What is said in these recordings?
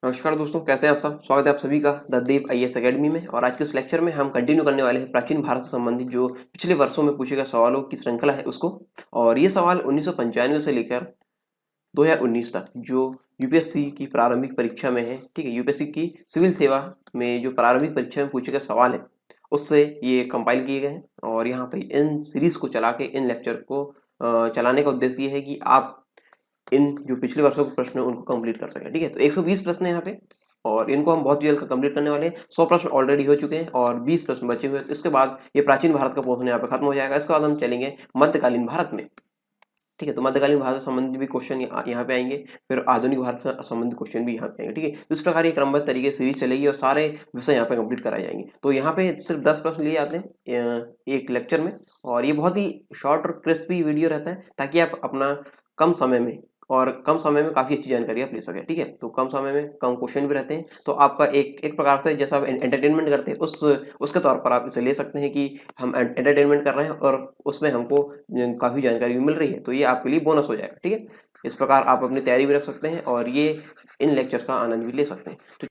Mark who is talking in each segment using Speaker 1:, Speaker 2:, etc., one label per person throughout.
Speaker 1: नमस्कार दोस्तों, कैसे हैं आप सब। स्वागत है आप सभी का द देव आईएएस एकेडमी में। और आज के इस लेक्चर में हम कंटिन्यू करने वाले हैं प्राचीन भारत से संबंधित जो पिछले वर्षों में पूछे गए सवालों की श्रृंखला है उसको। और ये सवाल 1995 से लेकर 2019 तक जो यूपीएससी की प्रारंभिक परीक्षा में है, ठीक है, यूपीएससी की सिविल सेवा में जो प्रारंभिक परीक्षा में पूछे गए सवाल है उससे ये कंपाइल किए गए हैं। और यहाँ पे इन सीरीज को चला के इन लेक्चर को चलाने का उद्देश्य ये है कि आप इन जो पिछले वर्षों के प्रश्न हैं उनको कंप्लीट कर सकें। ठीक है, तो 120 प्रश्न है यहाँ पे और इनको हम बहुत जल्द कंप्लीट करने वाले हैं। 100 प्रश्न ऑलरेडी हो चुके हैं और 20 प्रश्न बचे हुए हैं। इसके बाद ये प्राचीन भारत का पोर्शन यहाँ पे खत्म हो जाएगा। इसके बाद हम चलेंगे मध्यकालीन भारत में। ठीक है, तो मध्यकालीन भारत से संबंधित भी क्वेश्चन यहाँ पे आएंगे, फिर आधुनिक भारत से संबंधित क्वेश्चन भी यहाँ पे आएंगे। ठीक है, तो इस प्रकार ये क्रमबद्ध तरीके से सीरीज चलेगी और सारे विषय यहाँ पे कंप्लीट कराए जाएंगे। तो यहाँ पे सिर्फ 10 प्रश्न लिए जाते हैं एक लेक्चर में और ये बहुत ही शॉर्ट और क्रिस्पी वीडियो रहता है ताकि आप अपना कम समय में काफ़ी अच्छी जानकारी आप ले सकें। ठीक है, तो कम समय में कम क्वेश्चन भी रहते हैं, तो आपका एक प्रकार से जैसा आप एंटरटेनमेंट करते हैं उसके तौर पर आप इसे ले सकते हैं कि हम एंटरटेनमेंट कर रहे हैं और उसमें हमको काफ़ी जानकारी भी मिल रही है, तो ये आपके लिए बोनस हो जाएगा। ठीक है, इस प्रकार आप अपनी तैयारी भी रख सकते हैं और ये इन लेक्चर का आनंद भी ले सकते हैं। तो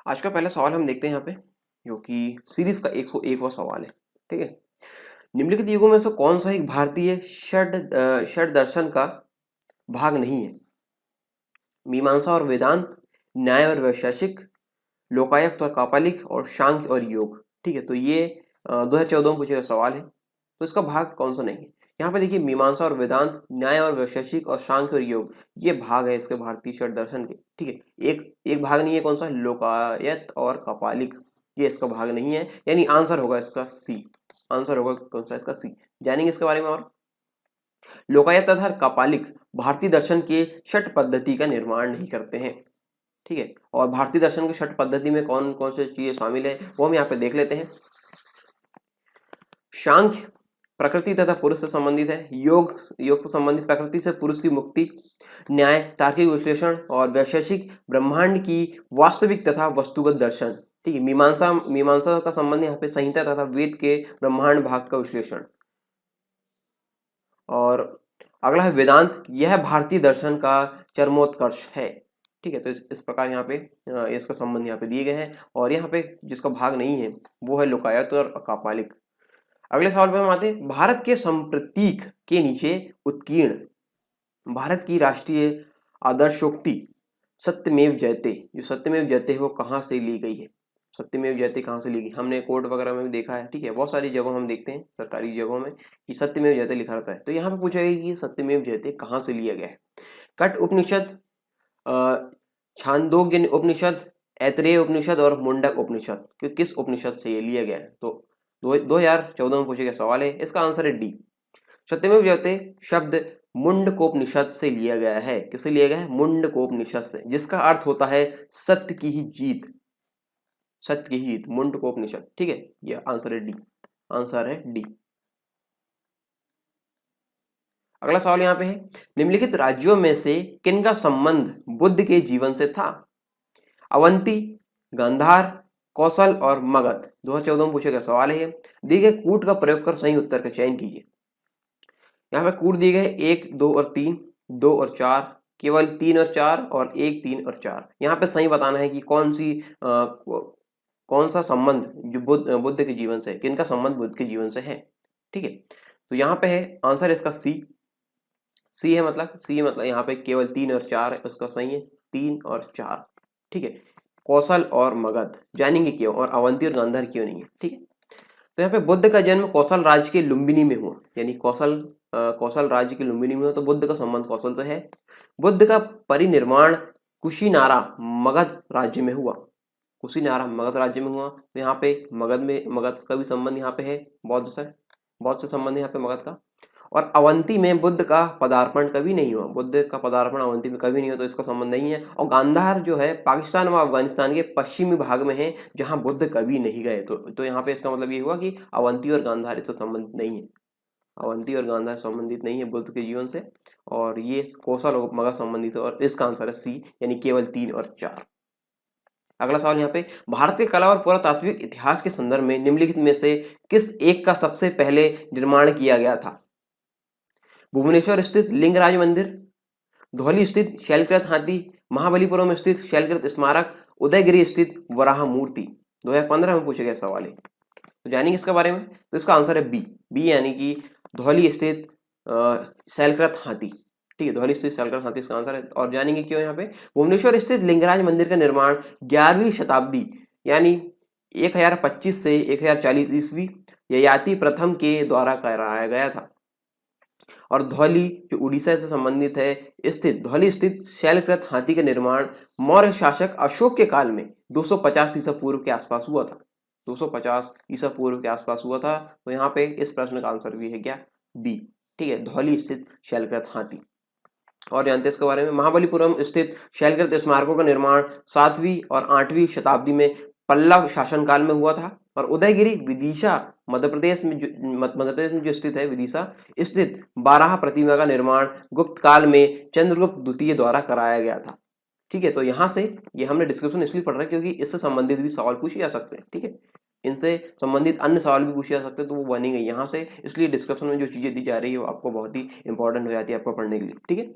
Speaker 1: आज का पहला सवाल हम देखते हैं यहाँ पे, जो कि सीरीज का 101वां सवाल है। ठीक है, निम्नलिखित युगों में से कौन सा एक भारतीय षड दर्शन का भाग नहीं है? मीमांसा और वेदांत, न्याय और वैशेषिक, लोकायुक्त और कापालिक और सांख्य और योग। ठीक है, तो ये 2014 में पूछे गए सवाल है। तो इसका भाग कौन सा नहीं है? यहाँ पे देखिए, मीमांसा और वेदांत, न्याय और वैशेषिक और सांख्य और योग, ये भाग है इसके भारतीय षड दर्शन के। ठीक है, एक भाग नहीं है, कौन सा? लोकायत और कापालिक, ये इसका भाग नहीं है, यानी आंसर होगा इसका सी। आंसर होगा कौन सा? इसका सी। जानेंगे इसके बारे में। और लोकायत तथा कापालिक भारतीय दर्शन के षट पद्धति का निर्माण नहीं करते हैं। ठीक है, और भारतीय दर्शन के षट पद्धति में कौन कौन से चीजें शामिल है वो हम यहाँ पे देख लेते हैं। सांख्य प्रकृति तथा पुरुष से संबंधित है, योग से संबंधित प्रकृति से पुरुष की मुक्ति, न्याय तार्किक विश्लेषण और वैशेषिक ब्रह्मांड की वास्तविक तथा वस्तुगत दर्शन। ठीक है, मीमांसा का संबंध यहाँ पे संहिता तथा वेद के ब्रह्मांड भाग का विश्लेषण। और अगला है वेदांत, यह भारतीय दर्शन का चरमोत्कर्ष है। ठीक है, तो इस प्रकार यहाँ पे इसका संबंध यहाँ पे दिए गए हैं। और यहाँ पे जिसका भाग नहीं है वो है लोकायत और कापालिक। अगले सवाल पे हम आते हैं, भारत के संप्रतीक के नीचे उत्कीर्ण भारत की राष्ट्रीय आदर्शोक्ति सत्यमेव जयते, जो सत्यमेव जयते है वो कहाँ से ली गई है? सत्यमेव जयते कहाँ से ली गई? हमने कोर्ट वगैरह में भी देखा है। ठीक है, बहुत सारी जगहों हम देखते हैं सरकारी जगहों में कि सत्यमेव जयते लिखा रहता है। तो यहाँ पे पूछा गया कि सत्यमेव जयते कहाँ से लिया गया है? कट उपनिषद, छांदोग्य उपनिषद, ऐतरेय उपनिषद और मुंडक उपनिषद, किस उपनिषद से ये लिया गया है? तो 2014 में पूछे गया सवाल है, इसका आंसर है डी। सत्यमेव जयते शब्द मुंडकोपनिषद से लिया गया है। किससे लिया गया है? मुंडकोपनिषद से, जिसका अर्थ होता है सत्य की ही जीत। सत्य की ही जीत, मुंडकोपनिषद। ठीक है, यह आंसर है डी। आंसर है डी। अगला सवाल यहाँ पे है, निम्नलिखित राज्यों में से किनका संबंध बुद्ध के जीवन से था? अवंती, गांधार, कौशल और मगध। 2014 में पूछे गया सवाल है। दिए गए कूट का प्रयोग कर सही उत्तर का चयन कीजिए। यहाँ पे कूट दिए गए 1, 2 और 3, 2 और 4, केवल 3 और 4 और 1, 3 और 4। यहाँ पे सही बताना है कि कौन सा संबंध जो बुद्ध के जीवन से है, किनका संबंध बुद्ध के जीवन से है। ठीक है, तो यहाँ पे है आंसर इसका सी। सी है मतलब यहाँ पे केवल 3 और 4 है, उसका सही है 3 और 4। ठीक है, कौशल और मगध जानेंगे क्यों, और अवंती और गांधार क्यों नहीं है। ठीक है, तो यहाँ पे बुद्ध का जन्म कौशल राज्य के लुम्बिनी में हुआ, यानी कौशल राज्य के लुम्बिनी में हुआ, तो बुद्ध का संबंध कौशल से है। बुद्ध का परिनिर्वाण कुशीनारा मगध राज्य में हुआ। कुशीनारा मगध राज्य में हुआ, तो यहाँ पे मगध का भी संबंध यहाँ पे है, बौद्ध से संबंध है यहाँ पे मगध का। और अवंती में बुद्ध का पदार्पण कभी नहीं हुआ, बुद्ध का पदार्पण अवंती में कभी नहीं हुआ, तो इसका संबंध नहीं है। और गांधार जो है पाकिस्तान व अफगानिस्तान के पश्चिमी भाग में है, जहां बुद्ध कभी नहीं गए। तो यहाँ पे इसका मतलब ये हुआ कि अवंती और गांधार इससे संबंधित नहीं है। अवंती और गांधार संबंधित नहीं है बुद्ध के जीवन से, और ये कौशल और मगध संबंधित है, और इसका आंसर है सी, यानी केवल 3 और 4। अगला सवाल यहाँ पे, भारत के कला और पुरातात्विक इतिहास के संदर्भ में निम्नलिखित में से किस एक का सबसे पहले निर्माण किया गया था? भुवनेश्वर स्थित लिंगराज मंदिर, धौली स्थित शैलकृत हाथी, महाबलीपुरम स्थित शैलकृत स्मारक, उदयगिरी स्थित वराह मूर्ति। 2015 में पूछा गया सवाल है। तो जानेंगे इसके बारे में। तो इसका आंसर है बी यानी कि धौली स्थित शैलकृत हाथी। ठीक है, धौली स्थित शैलकृत हाथी इसका आंसर है। और जानेंगे क्यों यहाँ पे। भुवनेश्वर स्थित लिंगराज मंदिर का निर्माण 11वीं शताब्दी यानी 1025 से 1040 ईस्वी ययाति प्रथम के द्वारा कराया गया था। और धौली जो उड़ीसा से संबंधित है स्थित धौली स्थित शैलकृत हाथी का निर्माण मौर्य शासक अशोक के काल में 250 ईसा पूर्व के आसपास हुआ था। 250 ईसा पूर्व के आसपास हुआ था। तो यहाँ पे इस प्रश्न का आंसर भी है क्या, बी। ठीक है, धौली स्थित शैलकृत हाथी। और जानते हैं इसके बारे में। महाबलीपुरम स्थित शैलकृत स्मारकों का निर्माण 7वीं और 8वीं शताब्दी में पल्लव शासनकाल में हुआ था। और उदयगिरी विदिशा मध्य प्रदेश में जो स्थित है, विदिशा स्थित बारह प्रतिमा का निर्माण गुप्त काल में चंद्रगुप्त द्वितीय द्वारा कराया गया था। ठीक है, तो यहाँ से ये हमने डिस्क्रिप्शन इसलिए पढ़ रहे हैं क्योंकि इससे संबंधित भी सवाल पूछे जा सकते हैं। ठीक है, इनसे संबंधित अन्य सवाल भी पूछे जा सकते हैं, तो वो बनेंगे यहाँ से। इसलिए डिस्क्रिप्शन में जो चीजें दी जा रही है वो आपको बहुत ही इंपॉर्टेंट हो जाती है आपको पढ़ने के लिए। ठीक है,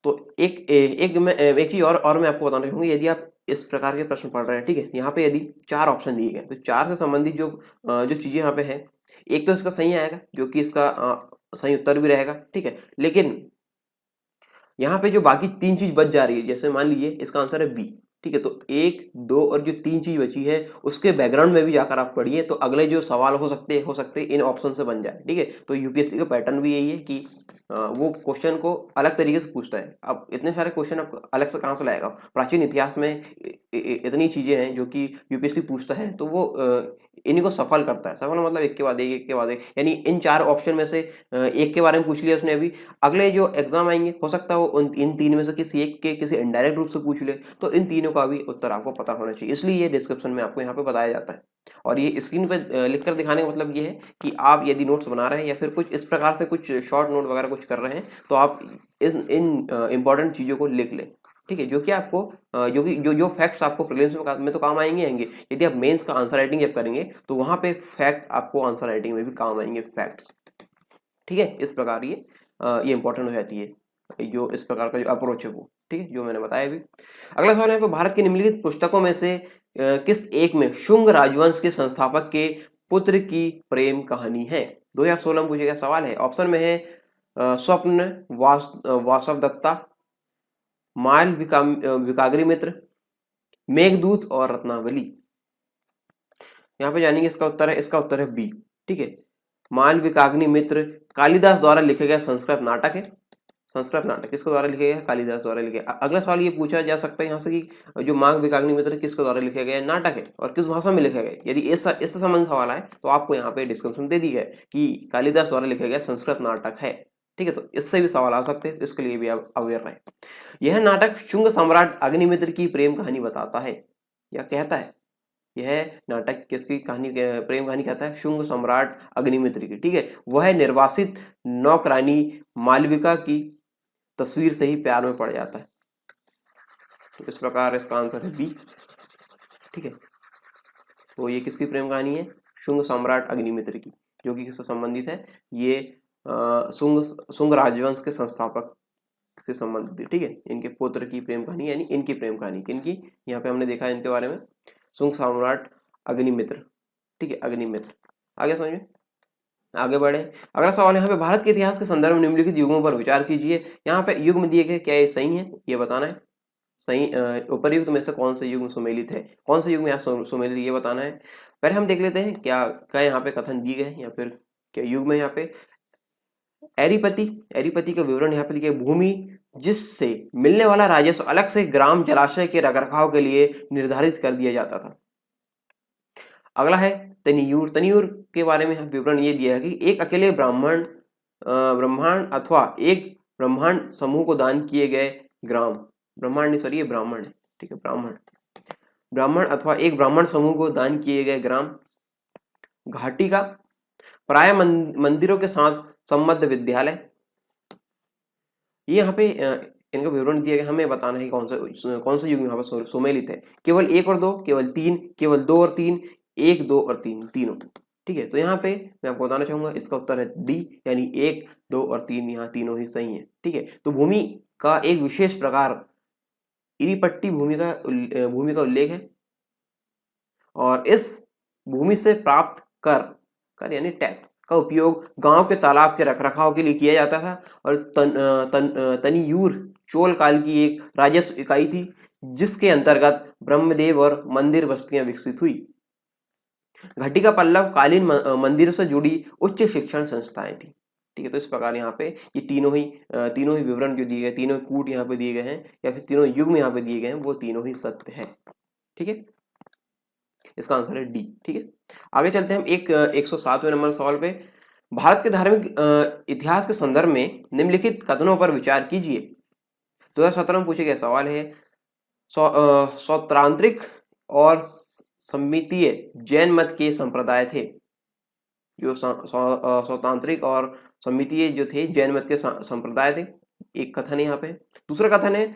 Speaker 1: तो एक चीज और मैं आपको बताना चाहूंगी। यदि आप इस प्रकार के प्रश्न पढ़ रहे हैं, ठीक है, यहाँ पे यदि 4 ऑप्शन दिए गए तो 4 से संबंधित जो चीजें यहाँ पे है, एक तो इसका सही आएगा जो कि इसका सही उत्तर भी रहेगा। ठीक है, लेकिन यहाँ पे जो बाकी 3 चीज बच जा रही है, जैसे मान लीजिए इसका आंसर है बी। ठीक है, तो 1, 2 और जो 3 चीज बची है उसके बैकग्राउंड में भी जाकर आप पढ़िए, तो अगले जो सवाल हो सकते इन ऑप्शन से बन जाए। ठीक है, तो यूपीएससी का पैटर्न भी यही है कि वो क्वेश्चन को अलग तरीके से पूछता है। अब इतने सारे क्वेश्चन आप अलग से कहाँ से लाएगा। प्राचीन इतिहास में इतनी चीजें हैं जो कि यूपीएससी पूछता है, तो वो इन्हीं को सफल करता है। सफल मतलब एक के बाद एक, यानी इन 4 ऑप्शन में से एक के बारे में पूछ लिया उसने अभी, अगले जो एग्जाम आएंगे हो सकता है वो इन 3 में से किसी एक के किसी इनडायरेक्ट रूप से पूछ ले, तो इन तीनों का भी उत्तर आपको पता होना चाहिए। इसलिए ये डिस्क्रिप्शन में आपको यहाँ पे बताया जाता है। और ये स्क्रीन पे लिख कर दिखाने का मतलब ये है कि आप यदि नोट्स बना रहे हैं या फिर कुछ इस प्रकार से कुछ शॉर्ट नोट वगैरह कुछ कर रहे हैं, तो आप इन इंपॉर्टेंट चीज़ों को लिख लें। ठीक है, जो कि आपको जो फैक्ट्स आपको प्रीलिम्स में तो काम आएंगे। यदि आप मेंस का आंसर राइटिंग जब करेंगे तो वहां पे फैक्ट आपको आंसर राइटिंग में भी काम आएंगे, फैक्ट्स। ठीक है, इस प्रकार ये इंपॉर्टेंट हो जाती है जो इस प्रकार का जो अप्रोच है वो। ठीक है, जो मैंने बताया अभी। अगला सवाल है भारत की निम्नलिखित पुस्तकों में से किस एक में शुंग राजवंश के संस्थापक के पुत्र की प्रेम कहानी है। 2016 में पूछा गया सवाल है। ऑप्शन में है स्वप्न वासवदत्ता, माल विकाग्री मित्र, मेघदूत और रत्नावली। यहाँ पे जानेंगे इसका उत्तर है बी। ठीक है, माल विकाग्नि मित्र कालिदास द्वारा लिखे गया संस्कृत नाटक है। संस्कृत नाटक किसके द्वारा लिखे गया, कालिदास द्वारा लिखे गया। अगला सवाल ये पूछा जा सकता है यहाँ से कि जो मांग विकाग्नि मित्र किसके द्वारा लिखे गया नाटक है और किस भाषा में लिखा गया। यदि इससे संबंधित सवाल आए तो आपको यहाँ पे डिस्क्रिप्शन दे दी है कि कालिदास द्वारा लिखा गया संस्कृत नाटक है। ठीक है, तो इससे भी सवाल आ सकते हैं, तो इसके लिए भी आप अवेयर रहें। यह नाटक शुंग सम्राट अग्निमित्र की प्रेम कहानी बताता है या कहता है। यह नाटक किसकी कहानी, प्रेम कहानी कहता है, शुंग सम्राट अग्निमित्र की। ठीक है, वह निर्वासित नौकरानी मालविका की तस्वीर से ही प्यार में पड़ जाता है। तो इस प्रकार इसका आंसर है बी। ठीक है, तो ये किसकी प्रेम कहानी है, शुंग सम्राट अग्निमित्र की, जो कि किससे संबंधित है, ये शुंग राजवंश के संस्थापक से संबंधित है। ठीक है, इनके पुत्र की प्रेम कहानी यानी इनकी प्रेम कहानी किनकी, यहाँ पे हमने देखा है इनके बारे में, शुंग सम्राट अग्निमित्र। ठीक है, अग्निमित्र। आगे समझ में, आगे बढ़े। अगला सवाल यहाँ पे भारत के इतिहास के संदर्भ में निम्नलिखित युगों पर विचार कीजिए। यहाँ पे युग में दिए गए, क्या ये सही है, ये बताना है। सही उपरयुक्त में से कौन से युग में सुमेलित है, कौन से युग में यहाँ सुमेलित, ये बताना है। पहले हम देख लेते हैं क्या यहाँ पे कथन दिए गए या फिर क्या युग में। यहाँ पे एरीपति का विवरण यहाँ पे लिखा है, भूमि जिससे मिलने वाला राजस्व अलग से ग्राम जलाशय के रखरखाव के लिए निर्धारित कर दिया जाता था। अगला है तनियूर के बारे में विवरण ये दिया है कि एक अकेले ब्रह्मांड अथवा एक ब्रह्मांड समूह को दान किए गए ग्राम, ब्रह्मांड नहीं सॉरी ये ब्राह्मण है। ठीक है, ब्राह्मण अथवा एक ब्राह्मण समूह को दान किए गए ग्राम। घाटी का प्राय मंदिरों के साथ संबद्ध विद्यालय। ये यहाँ पे इनका विवरण दिया गया, हमें बताना है कौन से युग में यहाँ पर सुमेलित है। केवल 1 और 2, केवल 3, केवल 2 और 3, 1, 2 और 3, तीनों। ठीक है, तो यहाँ पे मैं आपको बताना चाहूंगा इसका उत्तर है डी, यानी 1, 2 और 3 यहाँ तीनों ही सही है। ठीक है, तो भूमि का एक विशेष प्रकार इरीपट्टी भूमि का उल्लेख है और इस भूमि से प्राप्त कर यानी टैक्स का उपयोग गांव के तालाब के रखरखाव के लिए किया जाता था और तनियूर चोल काल की एक राजस्व इकाई थी जिसके अंतर्गत ब्रह्मदेव और मंदिर बस्तियां विकसित हुई। घटिका पल्लव कालीन मंदिरों से जुड़ी उच्च शिक्षण संस्थाएं थी। ठीक है, तो इस प्रकार यहाँ पे ये तीनों ही विवरण जो दिए गए, तीनों ही कूट यहाँ पे दिए गए हैं या फिर तीनों युग में यहाँ पे दिए गए हैं, वो तीनों ही सत्य है। ठीक है, इसका आंसर है डी। ठीक है, आगे चलते हैं हम 107वें नंबर सवाल पे। भारत के धार्मिक इतिहास के संदर्भ में निम्नलिखित कथनों पर विचार कीजिए। 2017 में पूछे गया सवाल है, सौत्रांत्रिक और सम्मितीय जैन मत के संप्रदाय थे। जो सौतांत्रिक और सम्मितीय जो थे जैन मत के संप्रदाय थे, एक कथन है यहाँ पे। दूसरा कथन है,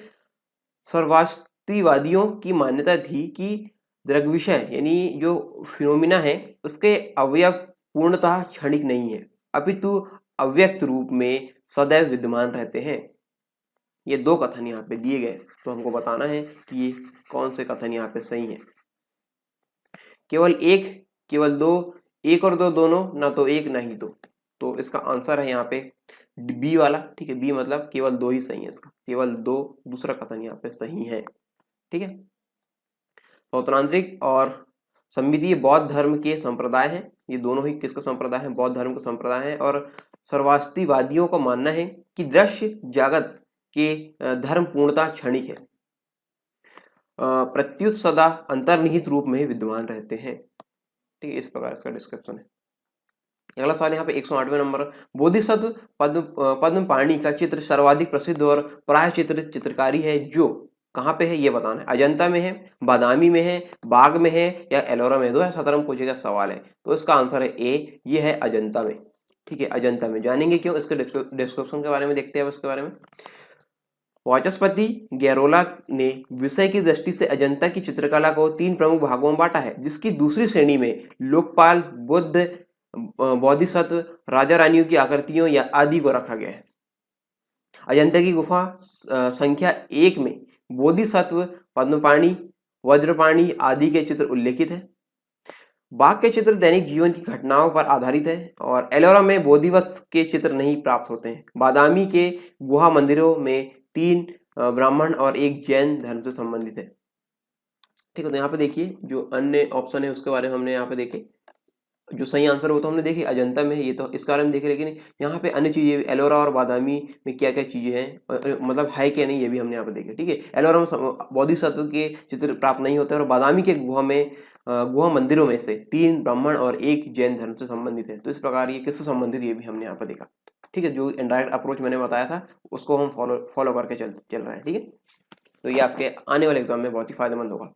Speaker 1: सर्वास्तिवादियों की मान्यता थी कि दृग्विषय यानी जो फिनोमिना है उसके अवयव पूर्णतः क्षणिक नहीं है अपितु अव्यक्त रूप में सदैव विद्यमान रहते हैं। ये दो कथन यहाँ पे दिए गए, तो हमको बताना है कि ये कौन से कथन यहाँ पे सही है। केवल एक, केवल दो, एक और दो दोनों, ना तो एक ना ही दो, तो इसका आंसर है यहाँ पे बी वाला। ठीक है, बी मतलब केवल दो ही सही है, इसका केवल दो दूसरा कथन यहाँ पे सही है। ठीक है, सौत्रांत्रिक और सम्मितीय बौद्ध धर्म के संप्रदाय हैं, ये दोनों ही किसका संप्रदाय है, बौद्ध धर्म का संप्रदाय है। और सर्वास्तिवादियों का मानना है कि दृश्य जगत के धर्म पूर्णतः क्षणिक है, प्रत्युत सदा अंतर्निहित रूप में विद्यमान रहते हैं। ठीक है, इस प्रकार इसका डिस्क्रिप्शन है। अगला सवाल यहाँ पे 108वें नंबर, बोधिसत्व पद्म पाणि का चित्र सर्वाधिक प्रसिद्ध और प्राय चित्रकारी है जो कहाँ पे है ये बताना है। अजंता में है, बादामी में है, बाग में है या एलोरा में। 2017 में पूछेगा सवाल है, तो इसका आंसर है ए, ये है अजंता में। ठीक है, अजंता में। जानेंगे क्यों, इसके डिस्क्रिप्शन के बारे में देखते हैं उसके बारे में। वाचस्पति गैरोला ने विषय की दृष्टि से अजंता की चित्रकला को 3 प्रमुख भागों में बांटा है, जिसकी दूसरी श्रेणी में लोकपाल, बुद्ध, बोधिसत्व, राजा रानियों की आकृतियों या आदि को रखा गया है। अजंता की गुफा संख्या 1 में बोधिसत्व, पद्मपाणि, वज्रपाणि आदि के चित्र उल्लेखित है। बाग के चित्र दैनिक जीवन की घटनाओं पर आधारित है और एलोरा में बोधिवत्स के चित्र नहीं प्राप्त होते हैं। बादामी के गुहा मंदिरों में 3 ब्राह्मण और 1 जैन धर्म से संबंधित है। ठीक है, तो यहाँ पे देखिए जो अन्य ऑप्शन है उसके बारे में हमने यहाँ पे देखे, जो सही आंसर हो तो हमने देखी अजंता में, ये तो इसके बारे में देखे, लेकिन यहाँ पे अन्य चीजें एलोरा और बादामी में क्या क्या चीजें हैं, मतलब है क्या नहीं, ये भी हमने यहाँ पे देखे। ठीक है, एलोरा में बोधिसत्व के चित्र प्राप्त नहीं होते और बादामी के गुहा मंदिरों में से 3 ब्राह्मण और 1 जैन धर्म से संबंधित है। तो इस प्रकार ये किससे संबंधित, ये भी हमने यहाँ पे देखा। ठीक है, जो इनडायरेक्ट अप्रोच मैंने बताया था उसको हम फॉलो करके चल रहे हैं। ठीक है, तो ये आपके आने वाले एग्जाम में बहुत ही फायदेमंद होगा।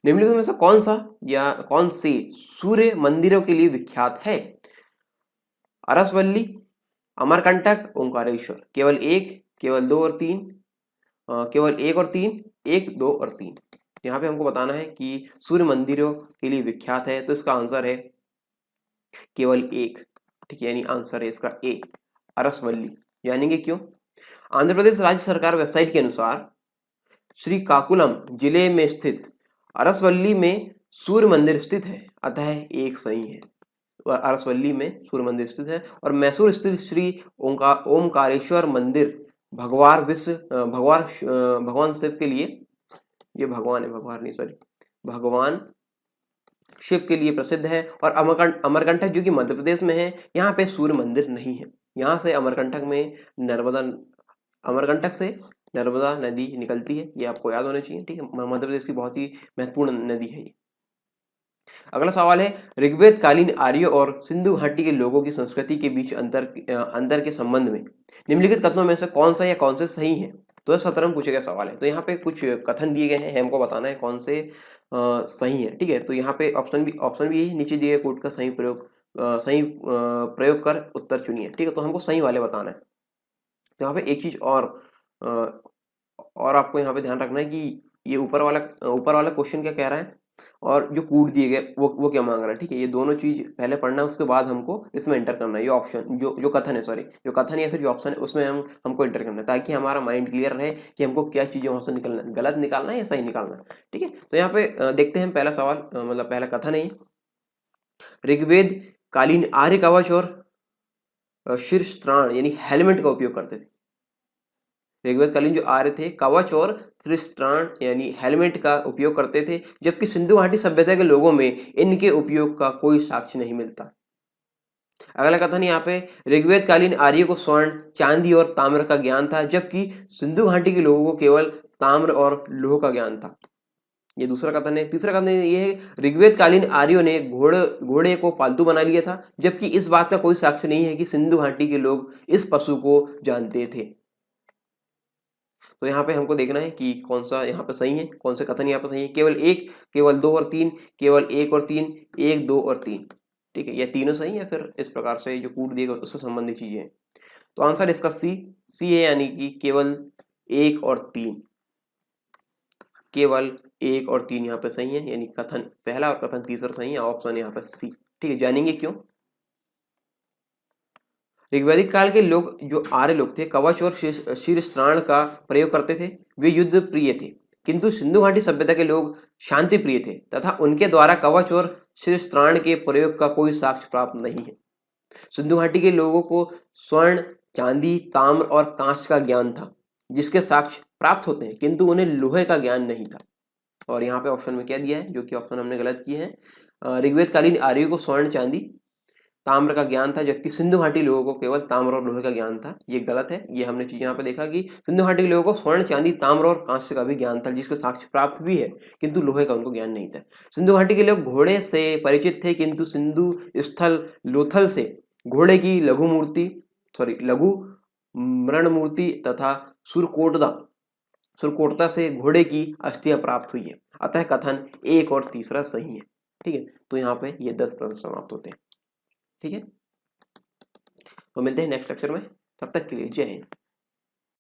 Speaker 1: निम्नलिखित में से कौन सा या कौन से सूर्य मंदिरों के लिए विख्यात है। अरसवल्ली, अमरकंटक, ओंकारेश्वर। केवल एक, केवल दो और तीन, केवल एक और तीन, एक, दो और तीन। यहाँ पे हमको बताना है कि सूर्य मंदिरों के लिए विख्यात है, तो इसका आंसर है केवल एक। ठीक है, यानी आंसर है इसका ए, अरसवल्ली। जानेंगे क्यों। आंध्र प्रदेश राज्य सरकार वेबसाइट के अनुसार श्रीकाकुलम जिले में स्थित अरसवल्ली में सूर्य मंदिर स्थित है, अतः एक सही है। अरसवल्ली में सूर्य मंदिर स्थित है। और मैसूर स्थित श्री ओमकारेश्वर मंदिर भगवान शिव के लिए, ये भगवान है, भगवान नहीं सॉरी, भगवान शिव के लिए प्रसिद्ध है। और अमरकंटक जो कि मध्य प्रदेश में है, यहाँ पे सूर्य मंदिर नहीं है। यहाँ से अमरकंटक में अमरकंटक से नर्मदा नदी निकलती है, ये आपको याद होना चाहिए। ठीक है, मध्य प्रदेश की बहुत ही महत्वपूर्ण नदी है ये। अगला सवाल है, ऋग्वेद कालीन आर्य और सिंधु घाटी के लोगों की संस्कृति के बीच अंतर के संबंध में निम्नलिखित कथनों में से कौन सा या कौन से सही है। 2017 में पूछे गए सवाल है, तो यहाँ पे कुछ कथन दिए गए हैं, हमको बताना है कौन से सही है। ठीक है, तो यहाँ पे ऑप्शन भी यही नीचे दिए गए कोड का सही प्रयोग कर उत्तर चुनिए। ठीक है, तो हमको सही वाले बताना है। तो यहाँ पे एक चीज और आपको यहाँ पे ध्यान रखना है कि ये ऊपर वाला क्वेश्चन क्या कह रहा है और जो कूट दिए गए वो क्या मांग रहा है, ठीक है। ये दोनों चीज पहले पढ़ना है, उसके बाद हमको इसमें एंटर करना है। ये ऑप्शन जो कथन है, सॉरी जो कथन या फिर जो ऑप्शन है उसमें हमको एंटर करना है, ताकि हमारा माइंड क्लियर रहे कि हमको क्या चीजें वहां से निकलना है, गलत निकालना है या सही निकालना है, ठीक है। तो यहाँ पे देखते हैं पहला सवाल, मतलब पहला कथन है ऋग्वेद कालीन आर्य कवच और शीर्ष त्राण यानी हेलमेट का उपयोग करते थे। ऋग्वेद कालीन जो आर्य थे कवच और त्राण यानी हेलमेट का उपयोग करते थे, जबकि सिंधु घाटी सभ्यता के लोगों में इनके उपयोग का कोई साक्ष्य नहीं मिलता। अगला कथन यहाँ पे ऋग्वेद कालीन आर्य को स्वर्ण, चांदी और ताम्र का ज्ञान था, जबकि सिंधु घाटी के लोगों को केवल ताम्र और लोह का ज्ञान था। ये दूसरा कथन है। तीसरा कथन ये है ऋग्वेद कालीन आर्यों ने घोड़े को पालतू बना लिया था, जबकि इस बात का कोई साक्ष्य नहीं है कि सिंधु घाटी के लोग इस पशु को जानते थे। तो यहाँ पे हमको देखना है कि कौन सा यहाँ पे सही है, कौन से कथन यहाँ पे सही है। केवल एक, केवल दो और तीन, केवल एक और तीन, एक दो और तीन, ठीक है। ये तीनों सही है, फिर इस प्रकार से जो कूट दिएगा उससे संबंधित चीजें हैं। तो आंसर इसका सी है, यानी कि केवल एक और तीन, केवल एक और तीन यहाँ पे सही है, यानी कथन पहला और कथन तीसरा सही है। ऑप्शन यहाँ पे सी, ठीक है। जानेंगे क्यों। ऋग्वैदिक काल के लोग जो आर्य लोग थे कवच और शीर्षत्राण का प्रयोग करते थे, वे युद्ध प्रिय थे, किंतु सिंधु घाटी सभ्यता के लोग शांति प्रिय थे तथा उनके द्वारा कवच और शीर्षत्राण के प्रयोग का कोई साक्ष्य प्राप्त नहीं है। सिंधु घाटी के लोगों को स्वर्ण, चांदी, ताम्र और कांस्य का ज्ञान था, जिसके साक्ष्य प्राप्त होते हैं, किंतु उन्हें लोहे का ज्ञान नहीं था। और यहाँ पे ऑप्शन में क्या दिया है, जो कि ऑप्शन हमने गलत किए हैं। ऋग्वेद कालीन आर्यों को स्वर्ण, चांदी, ताम्र का ज्ञान था, जबकि सिंधु घाटी लोगों को केवल ताम्र और लोहे का ज्ञान था। ये गलत है। ये हमने चीज यहाँ पे देखा कि सिंधु घाटी के लोगों को स्वर्ण, चांदी, ताम्र और कांस्य का भी ज्ञान था, जिसके साक्ष्य प्राप्त भी है, किंतु लोहे का उनको ज्ञान नहीं था। सिंधु घाटी के लोग घोड़े से परिचित थे, किंतु सिंधु स्थल लोथल से घोड़े की लघु मृण मूर्ति तथा सुरकोटता से घोड़े की अस्थियां प्राप्त हुई है। अतः कथन एक और तीसरा सही है, ठीक है। तो यहाँ पे ये 10 प्रश्न समाप्त होते हैं, ठीक है। तो मिलते हैं नेक्स्ट लेक्चर में, तब तक के लिए जय हिंद।